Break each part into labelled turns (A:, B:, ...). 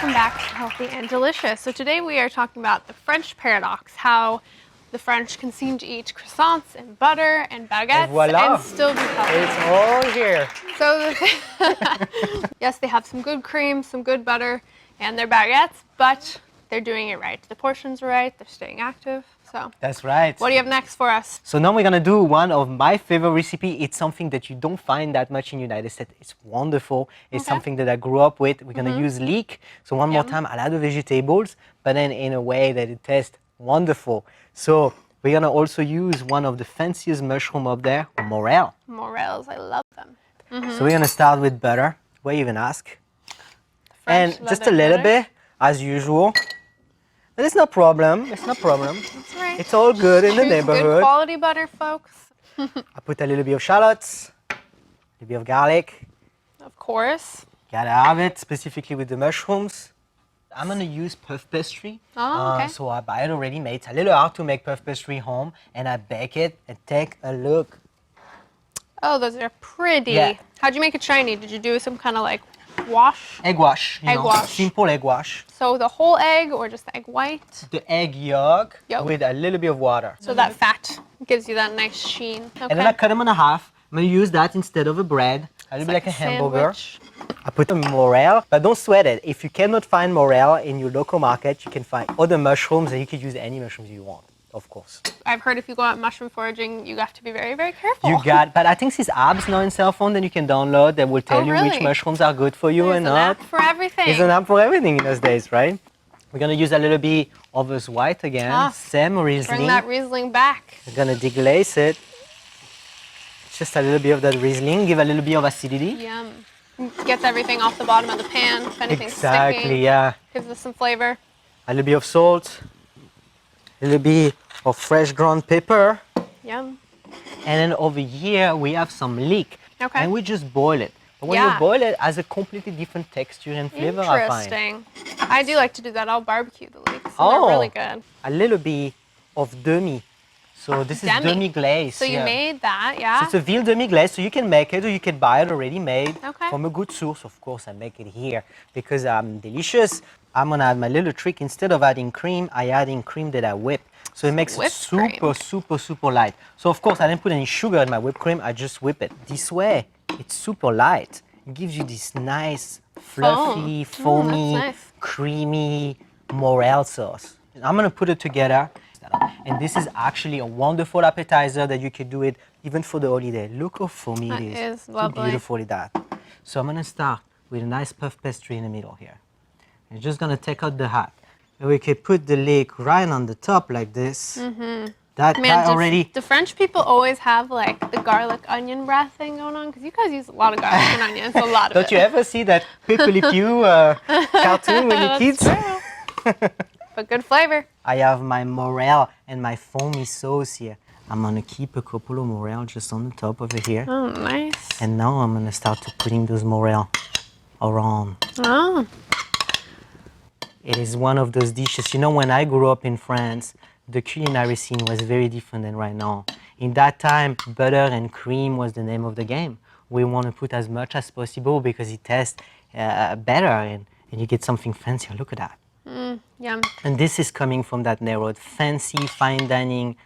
A: welcome back to Healthy and Delicious. So today we are talking about the French paradox, how the French can seem to eat croissants and butter and baguettes and still be healthy.
B: It's all here.
A: So yes, they have some good cream, some good butter, and their baguettes, but they're doing it right. The portions are right, they're staying active. So
B: that's right.
A: What do you have next for us?
B: So now we're gonna do one of my favorite recipe. It's something that you don't find that much in the United States. It's wonderful. It's something that I grew up with. We're gonna use leek. So one more time, a lot of vegetables, but then in a way that it tastes wonderful. So we're gonna also use one of the fanciest mushroom up there, morel.
A: Morels, I love them.
B: So we're gonna start with butter. Why even ask? And just a little bit, as usual. But it's no problem. It's no problem.
A: That's right.
B: It's all good in the neighborhood.
A: Good quality butter, folks.
B: I put a little bit of shallots, a little bit of garlic.
A: Of course.
B: Gotta have it, specifically with the mushrooms. I'm gonna use puff pastry.
A: Oh, okay.
B: So I buy it already made. It's a little hard to make puff pastry home, and I bake it. And take a look.
A: Oh, those are pretty.
B: Yeah.
A: How'd you make it shiny? Did you do some kind of like wash?
B: Egg wash.
A: Egg wash.
B: Simple egg wash.
A: So the whole egg or just the egg white?
B: The egg yolk with a little bit of water.
A: So that fat gives you that nice sheen. Okay.
B: And then I cut them in half. I'm gonna use that instead of a bread. A little bit like a hamburger.
A: Sandwich.
B: I put a morel, but don't sweat it. If you cannot find morel in your local market, you can find other mushrooms, and you can use any mushrooms you want, of course.
A: I've heard if you go out mushroom foraging, you have to be very, very careful.
B: But I think these apps now in cell phone that you can download that will tell you which mushrooms are good for you and not.
A: There's an app for everything.
B: There's an app for everything in those days, right? We're gonna use a little bit of this white again, same Riesling.
A: Bring that Riesling back.
B: We're gonna deglaze it. Just a little bit of that Riesling, give a little bit of acidity.
A: Yum. Gets everything off the bottom of the pan, if anything's
B: Exactly,
A: sticking.
B: yeah.
A: Gives us some flavor.
B: A little bit of salt, a little bit of fresh ground pepper.
A: Yum.
B: And then over here we have some leek.
A: Okay.
B: And we just boil it. But when you boil it, it has a completely different texture and flavor, I find.
A: Interesting. I do like to do that. I'll barbecue the leeks. So they're really good.
B: A little bit of demi. So this is demi-glace.
A: So you made that, yeah?
B: So it's a veal demi-glace, so you can make it or you can buy it already made from a good source. Of course, I make it here because I'm delicious. I'm gonna add my little trick. Instead of adding cream, I add in cream that I whip. So it makes it super light. So of course, I didn't put any sugar in my whipped cream. I just whip it. This way, it's super light. It gives you this nice, fluffy, foamy, creamy morel sauce. I'm gonna put it together. And this is actually a wonderful appetizer that you can do it even for the holiday. Look how foamy it is.
A: That is lovely.
B: So beautiful is that. So I'm gonna start with a nice puff pastry in the middle here. I'm just gonna take out the hat. And we can put the leek right on the top like this. That already.
A: The French people always have like the garlic onion breath thing going on because you guys use a lot of garlic and onions, a lot of
B: Don't you ever see that Pepe Le Pew cartoon when you're kids?
A: But good flavor.
B: I have my morel and my foamy sauce here. I'm gonna keep a couple of morel just on the top over here.
A: Oh, nice.
B: And now I'm gonna start to putting those morel around.
A: Oh.
B: It is one of those dishes. You know, when I grew up in France, the culinary scene was very different than right now. In that time, butter and cream was the name of the game. We want to put as much as possible because it tastes better and you get something fancier. Look at that.
A: Yum.
B: And this is coming from that neighborhood. Fancy, fine dining,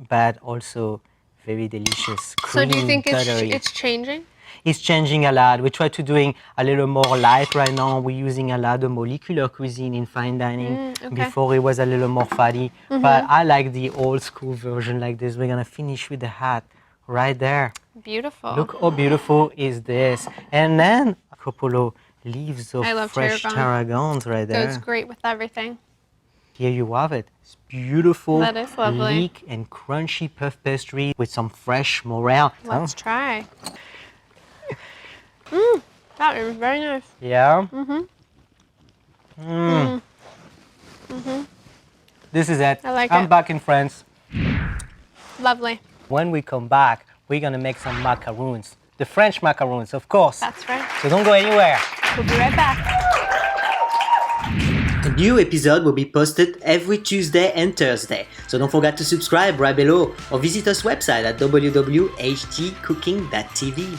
B: but also very delicious.
A: So do you think it's changing?
B: It's changing a lot. We try to doing a little more light right now. We're using a lot of molecular cuisine in fine dining. Before it was a little more fatty. But I like the old school version like this. We're gonna finish with the hat right there.
A: Beautiful.
B: Look how beautiful is this. And then a couple of leaves of fresh tarragons right there.
A: Goes great with everything.
B: Here you have it. It's beautiful.
A: That is lovely.
B: Leek and crunchy puff pastry with some fresh morel.
A: Let's try. That is very nice.
B: Yeah? This is it.
A: I like
B: I'm back in France.
A: Lovely.
B: When we come back, we're gonna make some macaroons. The French macaroons, of course.
A: That's right.
B: So don't go anywhere.
A: We'll be right back.
C: A new episode will be posted every Tuesday and Thursday. So don't forget to subscribe right below or visit us website at www.hdcooking.tv.